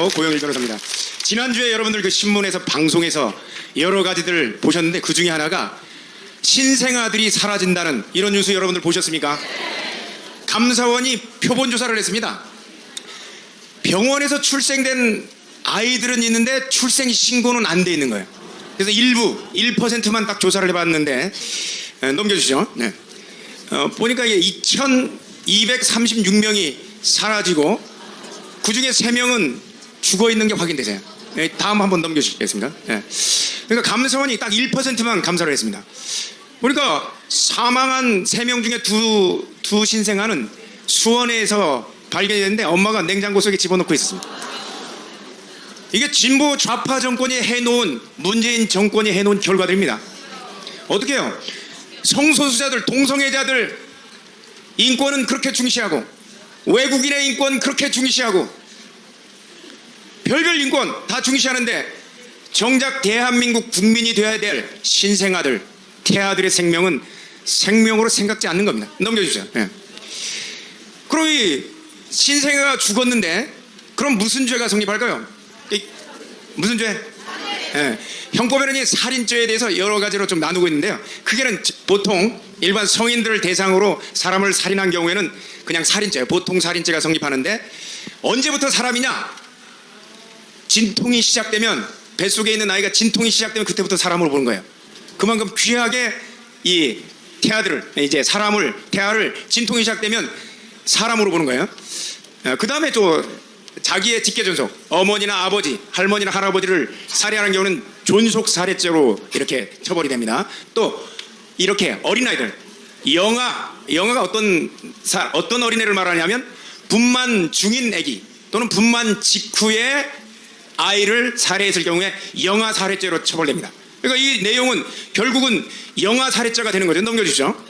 안녕하세요. 고영일 변호사입니다. 지난주에 여러분들 그 신문에서 방송에서 여러 가지들 보셨는데 그 중에 하나가 신생아들이 사라진다는 이런 뉴스 여러분들 보셨습니까? 감사원이 표본 조사를 했습니다. 병원에서 출생된 아이들은 있는데 출생 신고는 안 돼 있는 거예요. 그래서 일부 1%만 딱 조사를 해봤는데 넘겨주시죠. 네. 보니까 이게 2,236명이 사라지고 그 중에 3명은 죽어 있는 게 확인되세요. 네, 다음 한번 넘겨주시겠습니까? 네. 그러니까 감사원이 딱 1%만 감사를 했습니다. 보니까 사망한 3명 중에 두 신생아는 수원에서 발견됐는데 엄마가 냉장고 속에 집어넣고 있었습니다. 이게 진보 좌파 정권이 해놓은, 문재인 정권이 해놓은 결과들입니다. 어떻게 해요? 성소수자들, 동성애자들 인권은 그렇게 중시하고, 외국인의 인권 그렇게 중시하고, 별별 인권 다 중시하는데 정작 대한민국 국민이 되어야 될 신생아들, 태아들의 생명은 생명으로 생각지 않는 겁니다. 넘겨주세요. 네. 그럼 이 신생아가 죽었는데 그럼 무슨 죄가 성립할까요? 무슨 죄? 네. 형법에는 살인죄에 대해서 여러 가지로 좀 나누고 있는데요. 크게는 보통 일반 성인들을 대상으로 사람을 살인한 경우에는 그냥 살인죄예요. 보통 살인죄가 성립하는데 언제부터 사람이냐? 진통이 시작되면, 뱃속에 있는 아이가 진통이 시작되면 그때부터 사람으로 보는 거예요. 그만큼 귀하게 이 태아들을, 이제 태아를 진통이 시작되면 사람으로 보는 거예요. 그 다음에 또 자기의 직계존속, 어머니나 아버지, 할머니나 할아버지를 살해하는 경우는 존속살해죄로 이렇게 처벌이 됩니다. 또 이렇게 어린아이들, 영아가 어떤 어린애를 말하냐면 분만 중인 아기 또는 분만 직후에 아이를 살해했을 경우에 영아살해죄로 처벌됩니다. 그러니까 이 내용은 결국은 영아살해죄가 되는 거죠. 넘겨주시죠.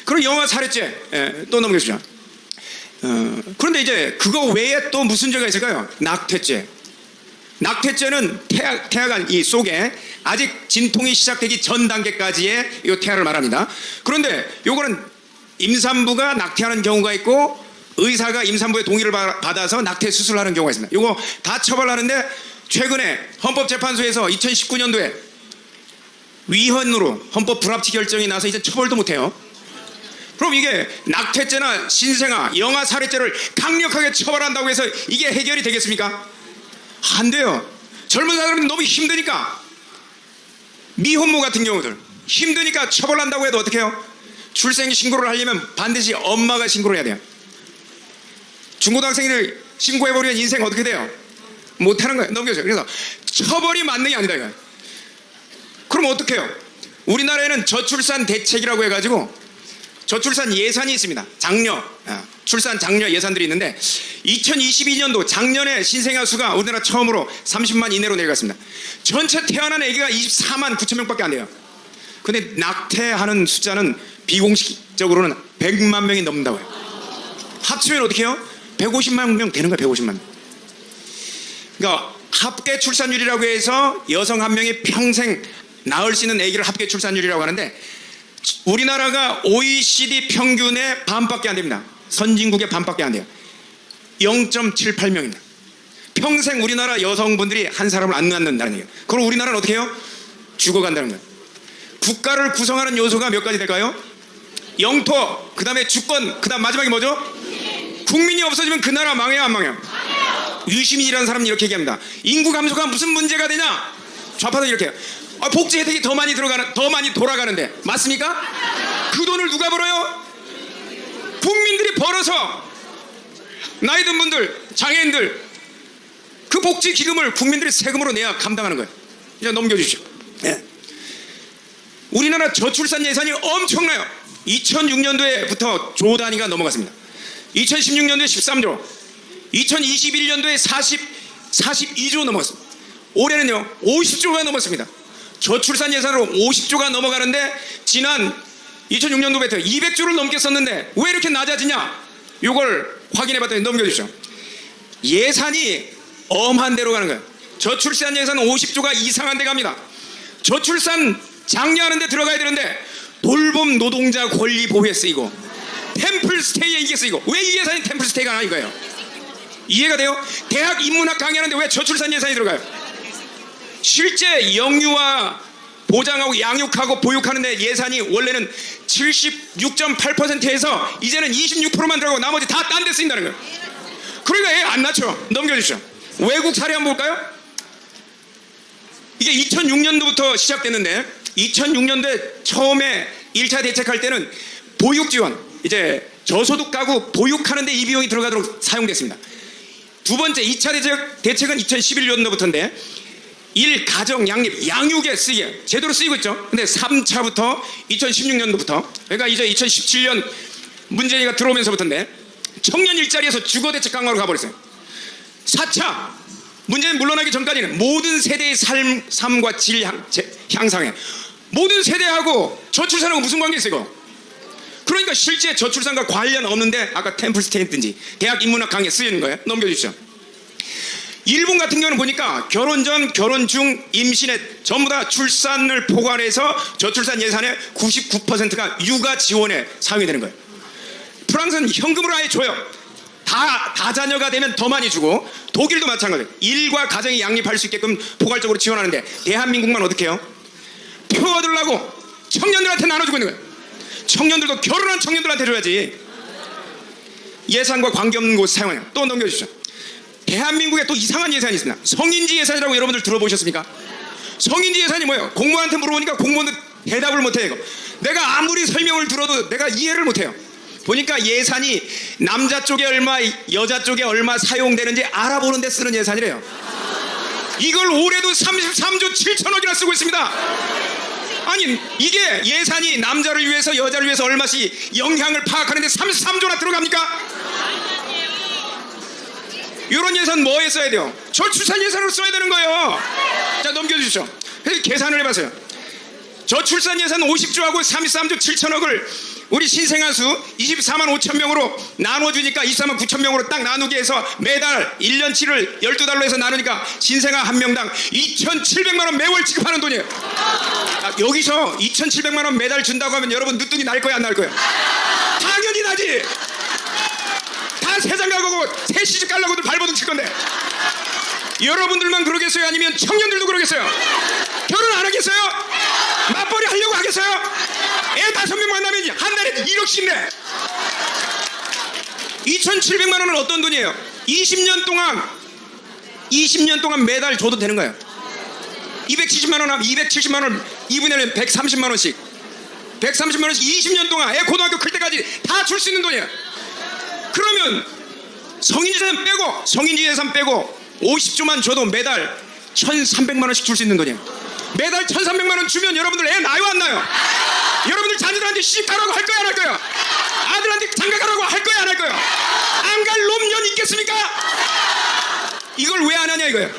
그럼 영아살해죄 또 넘겨주시죠. 그런데 이제 그거 외에 또 무슨 죄가 있을까요? 낙태죄. 낙태죄는 태아가 이 속에 아직 진통이 시작되기 전 단계까지의 이 태아를 말합니다. 그런데 요거는 임산부가 낙태하는 경우가 있고 의사가 임산부의 동의를 받아서 낙태 수술을 하는 경우가 있습니다. 요거 다 처벌하는데 최근에 헌법재판소에서 2019년도에 위헌으로 헌법 불합치 결정이 나서 이제 처벌도 못해요. 그럼 이게 낙태죄나 신생아, 영아살해죄를 강력하게 처벌한다고 해서 이게 해결이 되겠습니까? 안 돼요. 젊은 사람은 너무 힘드니까, 미혼모 같은 경우들 힘드니까 처벌한다고 해도 어떻게 해요? 출생 신고를 하려면 반드시 엄마가 신고를 해야 돼요. 중고등학생들 신고해버리면 인생 어떻게 돼요? 못하는 거예요. 넘겨줘요. 그래서 처벌이 맞는 게 아니다 이거예요. 그럼 어떻게 해요? 우리나라에는 저출산 대책이라고 해가지고 저출산 예산이 있습니다. 출산 장려 예산들이 있는데 2022년도 작년에 신생아 수가 우리나라 처음으로 30만 이내로 내려갔습니다. 전체 태어난 아기가 24만 9천 명밖에 안 돼요. 근데 낙태하는 숫자는 비공식적으로는 100만 명이 넘는다고 해요. 합치면 어떻게 해요? 150만 명 되는 거예요. 150만 명. 그러니까 합계 출산율이라고 해서 여성 한 명이 평생 낳을 수 있는 아기를 합계 출산율이라고 하는데 우리나라가 OECD 평균의 반밖에 안 됩니다. 선진국의 반밖에 안 돼요. 0.78명입니다. 평생 우리나라 여성분들이 한 사람을 안 낳는다는 얘기예요. 그럼 우리나라는 어떻게 해요? 죽어간다는 거예요. 국가를 구성하는 요소가 몇 가지 될까요? 영토, 그 다음에 주권, 그 다음 마지막에 뭐죠? 국민이 없어지면 그 나라 망해요, 안 망해요? 유시민이라는 사람은 이렇게 얘기합니다. 인구 감소가 무슨 문제가 되냐? 좌파는 이렇게 해요. 복지 혜택이 더 많이 돌아가는데 맞습니까? 그 돈을 누가 벌어요? 국민들이 벌어서 나이 든 분들, 장애인들 그 복지 기금을 국민들이 세금으로 내야 감당하는 거예요. 이제 넘겨주시죠. 네. 우리나라 저출산 예산이 엄청나요. 2006년도에부터 조 단위가 넘어갔습니다. 2016년도에 13조, 2021년도에 42조 넘어갔습니다. 올해는요 50조가 넘었습니다. 저출산 예산으로 50조가 넘어가는데 지난 2006년도부터 200조를 넘게 썼는데 왜 이렇게 낮아지냐? 이걸 확인해봤더니 넘겨주시죠. 예산이 엄한 데로 가는 거예요. 저출산 예산 50조가 이상한 데 갑니다. 저출산 장려하는 데 들어가야 되는데 돌봄 노동자 권리 보호에 쓰이고 템플스테이에 이게 쓰이고 왜 이 예산이 템플스테이가 아니고요? 이해가 돼요? 대학 인문학 강의하는데 왜 저출산 예산이 들어가요? 실제 영유아 보장하고 양육하고 보육하는데 예산이 원래는 76.8%에서 이제는 26%만 들어가고 나머지 다 딴 데 쓰인다는 거예요. 그러니까 애 안 낳죠. 넘겨주시죠. 외국 사례 한번 볼까요? 이게 2006년도부터 시작됐는데 2006년도에 처음에 1차 대책할 때는 보육 지원, 이제 저소득 가구 보육하는데 이 비용이 들어가도록 사용됐습니다. 두 번째 2차 대책은 2011년도부터인데 1가정 양립 양육에 쓰이게 제대로 쓰이고 있죠. 근데 3차부터 2016년도부터 그러니까 이제 2017년 문재인이가 들어오면서부터인데 청년 일자리에서 주거 대책 강화로 가버렸어요. 4차 문재인 물러나기 전까지는 모든 세대의 삶과 질 향상에 모든 세대하고 저출산하고 무슨 관계 있어요 이거? 그러니까 실제 저출산과 관련 없는데 아까 템플스테이 했든지 대학 인문학 강의에 쓰이는 거예요. 넘겨주시죠. 일본 같은 경우는 보니까 결혼 전, 결혼 중, 임신에 전부 다 출산을 포괄해서 저출산 예산의 99%가 육아 지원에 사용이 되는 거예요. 프랑스는 현금으로 아예 줘요. 다 자녀가 되면 더 많이 주고 독일도 마찬가지예요. 일과 가정이 양립할 수 있게끔 포괄적으로 지원하는데 대한민국만 어떻게 해요? 표 얻으려고 청년들한테 나눠주고 있는 거예요. 청년들도 결혼한 청년들한테 줘야지. 예산과 관계없는 곳 사용해요. 또 넘겨주시죠. 대한민국에 또 이상한 예산이 있습니다. 성인지 예산이라고 여러분들 들어보셨습니까? 성인지 예산이 뭐예요? 공무원한테 물어보니까 공무원도 대답을 못해요. 이거. 내가 아무리 설명을 들어도 내가 이해를 못해요. 보니까 예산이 남자 쪽에 얼마 여자 쪽에 얼마 사용되는지 알아보는 데 쓰는 예산이래요. 이걸 올해도 33조 7천억이나 쓰고 있습니다. 아니 이게 예산이 남자를 위해서 여자를 위해서 얼마씩 영향을 파악하는데 33조나 들어갑니까? 이런 예산 뭐에 써야 돼요? 저출산 예산으로 써야 되는 거예요. 자 넘겨주시죠. 그래서 계산을 해봤어요. 저출산 예산 50조하고 33조 7천억을 우리 신생아 수 24만 5천 명으로 나눠주니까 24만 9천 명으로 딱 나누게 해서 매달 1년치를 12달로 해서 나누니까 신생아 한 명당 2,700만 원 매월 지급하는 돈이에요. 여기서 2,700만 원 매달 준다고 하면 여러분 늦둥이 날 거야 안 날 거야? 당연히 나지. 다 세상 가고 새 시집 가려고들 발버둥 칠 건데 여러분들만 그러겠어요? 아니면 청년들도 그러겠어요? 결혼 안 하겠어요? 맞벌이 하려고 하겠어요? 애 5명 만나면 한 달에 1억씩 내. 2,700만 원은 어떤 돈이에요? 20년 동안 매달 줘도 되는 거예요. 270만 원 하면 270만 원 2분의 1은 130만 원씩 130만 원씩 20년 동안 애 고등학교 클 때까지 다 줄 수 있는 돈이에요. 그러면 성인지 예산 빼고 50조만 줘도 매달 1,300만 원씩 줄 수 있는 돈이에요. 매달 1,300만 원 주면 여러분들 애 나요 안 나요? 여러분들 자녀들한테 시집 가라고 할 거야 안 할 거야? 아들한테 장가 가라고 할 거야 안 할 거야? 안 갈 놈년 있겠습니까? 이걸 왜 안 하냐 이거예요.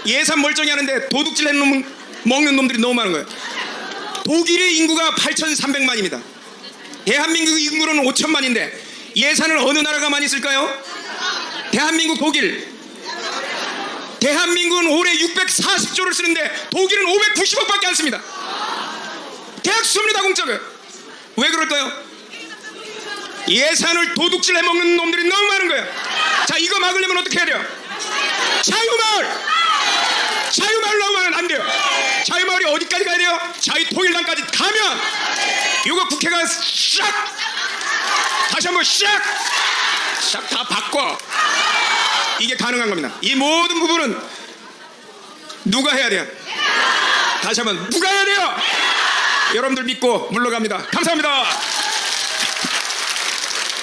예산 멀쩡히 하는데 도둑질 해놓은 먹는 놈들이 너무 많은 거예요. 독일의 인구가 8,300만입니다. 대한민국 인구는 5천만인데 예산을 어느 나라가 많이 쓸까요? 대한민국, 독일. 대한민국은 올해 640조를 쓰는데 독일은 590억밖에 안 씁니다. 대학 수업료다 공짜고요. 왜 그럴까요? 예산을 도둑질 해먹는 놈들이 너무 많은 거예요. 자, 이거 막으려면 어떻게 해야 돼요? 자유마을로 하면 안 돼요. 자유마을이 어디까지 가야 돼요? 자유통일당까지 가면 이거 국회가 싹 다시 한번 싹 다 바꿔. 이게 가능한 겁니다. 이 모든 부분은 누가 해야 돼요? 다시 한번 누가 해야 돼요? 여러분들 믿고 물러갑니다. 감사합니다.